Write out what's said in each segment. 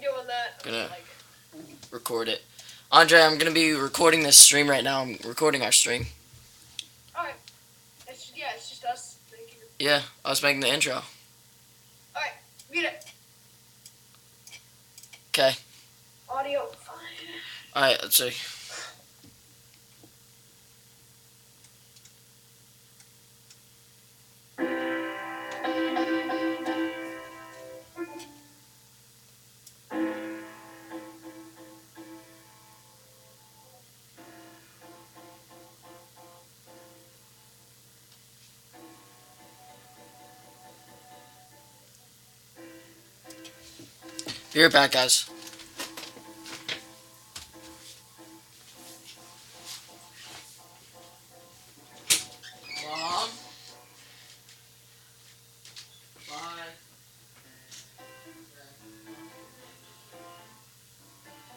doing that. Gonna Like record it. Andre, I'm gonna be recording this stream right now. I'm recording our stream. alright. It's just us making it. Yeah, I was making the intro. Alright, mute it. Okay. Audio fine. Alright, let's see. Be right back, guys. Mom? Bye.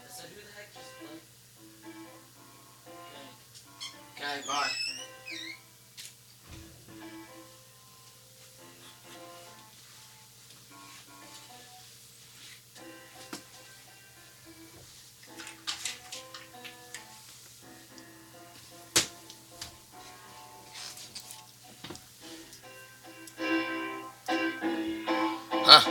So who the heck just like... Okay, bye. Huh.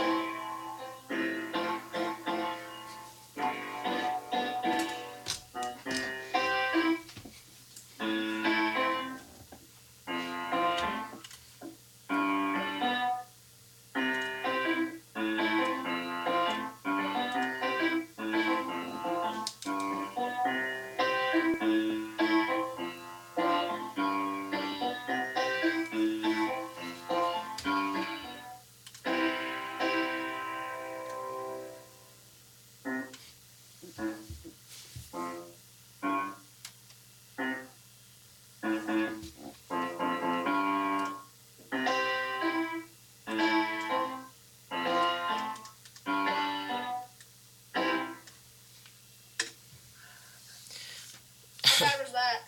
What was that?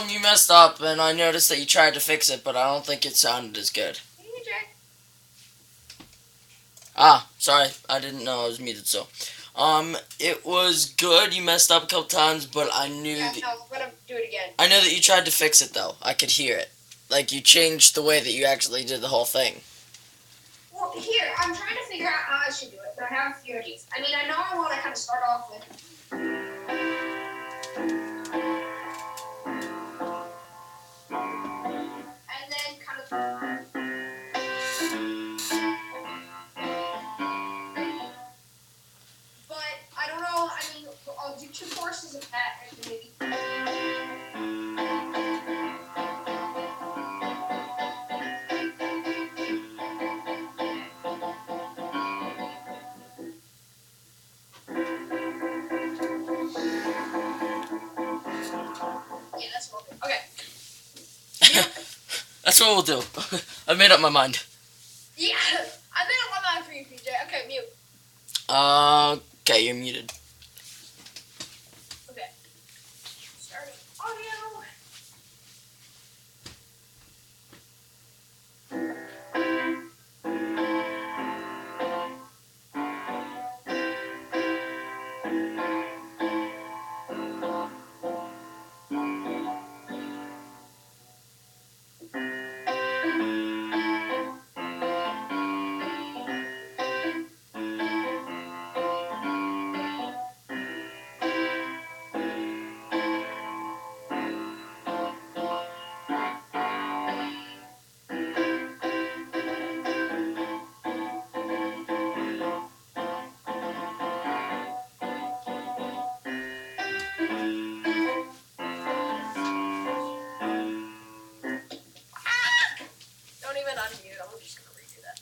You messed up, and I noticed that you tried to fix it, but I don't think it sounded as good. DJ. Ah, sorry, I didn't know I was muted, so. It was good, you messed up a couple times, but I knew Yeah, no, I'm gonna do it again. I know that you tried to fix it, though. I could hear it. Like, you changed the way that you actually did the whole thing. Well, here, I'm trying to figure out how I should do it, but I have a few ideas. I mean, I know I want to kind of start off with. And then kind of. But I don't know. I mean, I'll do 2 courses of that, and maybe. Yeah, that's what we'll do. Okay. That's what we'll do. I made up my mind. Yeah, I made up my mind for you, PJ. Okay, mute. Okay, you're muted. Okay. Starting audio. Don't even unmute. I'm just gonna redo that.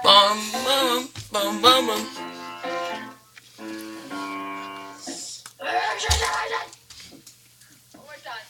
Bum, bum, bum, bum, bum. One more time.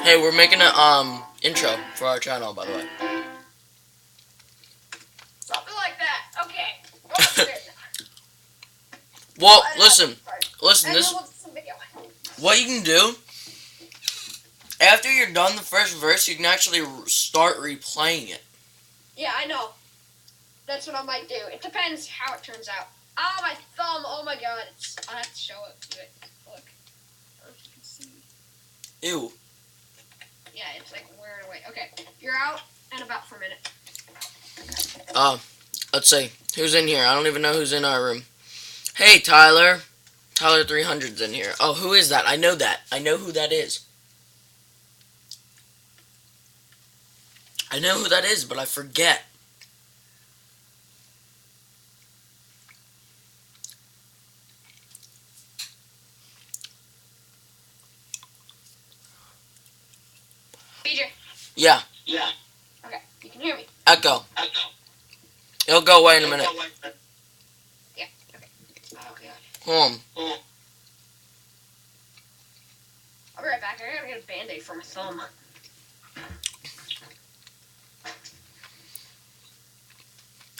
Hey, we're making a intro for our channel, by the way. Something like that. Okay. Go upstairs now. Well, And listen, And this then we'll do some video. what you can do after you're done the first verse, you can actually start replaying it. Yeah, I know. That's what I might do. It depends how it turns out. Oh, my thumb. Oh, my God. I have to show it to it. Look. I don't know if you can see. Ew. Yeah, it's like wearing away. Okay. You're out and about for a minute. Let's see. Who's in here? I don't even know who's in our room. Hey, Tyler. Tyler 300's in here. Oh, who is that? I know that. I know who that is. I know who that is, but I forget. BJ. Yeah. Okay. You can hear me. Echo. It'll go away in a minute. Yeah. Okay. Oh, God. Hold on. I'll be right back. I gotta get a Band-Aid for my thumb.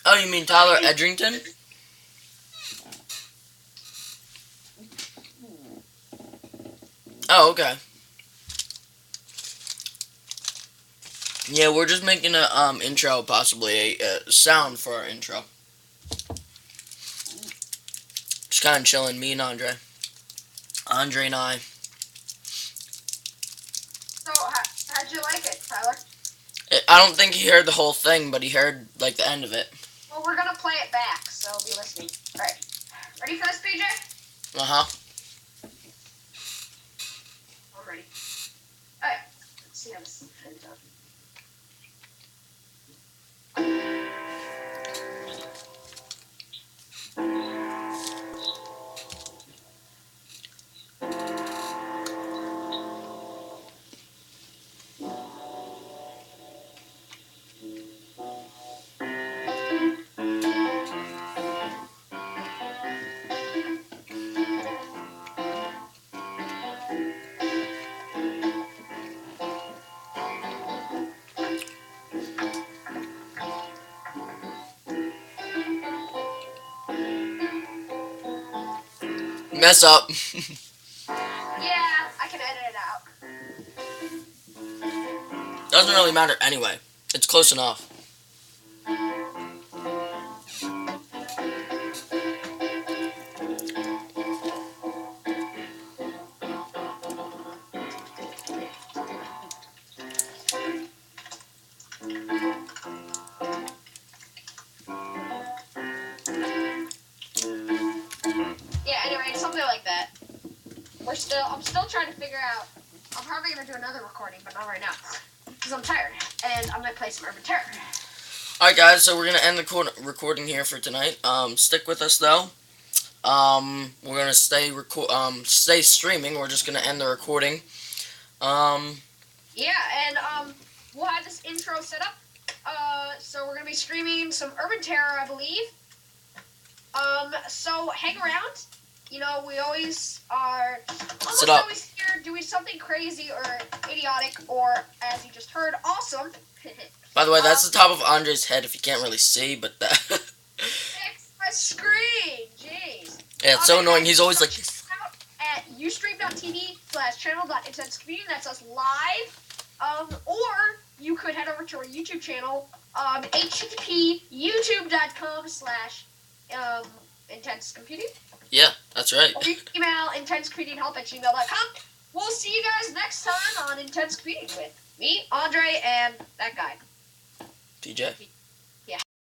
Oh, you mean Tyler Edrington? Oh, okay. Yeah, we're just making a intro, possibly a sound for our intro. Just kind of chilling, me and Andre. Andre and I. So, how'd you like it, Tyler? I don't think he heard the whole thing, but he heard like the end of it. Well, we're gonna play it back, so be listening. Alright. Ready for this, BJ? Uh-huh. I'm ready. Alright. Let's see how this ends up. Mess up. Yeah, I can edit it out. Doesn't really matter anyway. It's close enough. Yeah, anyway, something like that. I'm still trying to figure out. I'm probably gonna do another recording, but not right now. Because I'm tired. And I'm gonna play some Urban Terror. Alright guys, so we're gonna end the recording here for tonight. Stick with us though. We're gonna stay streaming. We're just gonna end the recording. Yeah, and we'll have this intro set up. So we're gonna be streaming some Urban Terror, I believe. So hang around. You know, we always are always here doing something crazy or idiotic or, as you just heard, awesome. By the way, that's the top of Andre's head if you can't really see, but that... It's my screen, jeez. Yeah, it's so annoying. He's always like... Check us out at ustream.tv/channel.intenseComputing. That's us live. Or you could head over to our YouTube channel, http youtube.com/intensecomputing. Yeah, that's right. Or you can email intensecomputinghelp@gmail.com. We'll see you guys next time on Intense Computing with me, Andre, and that guy. TJ.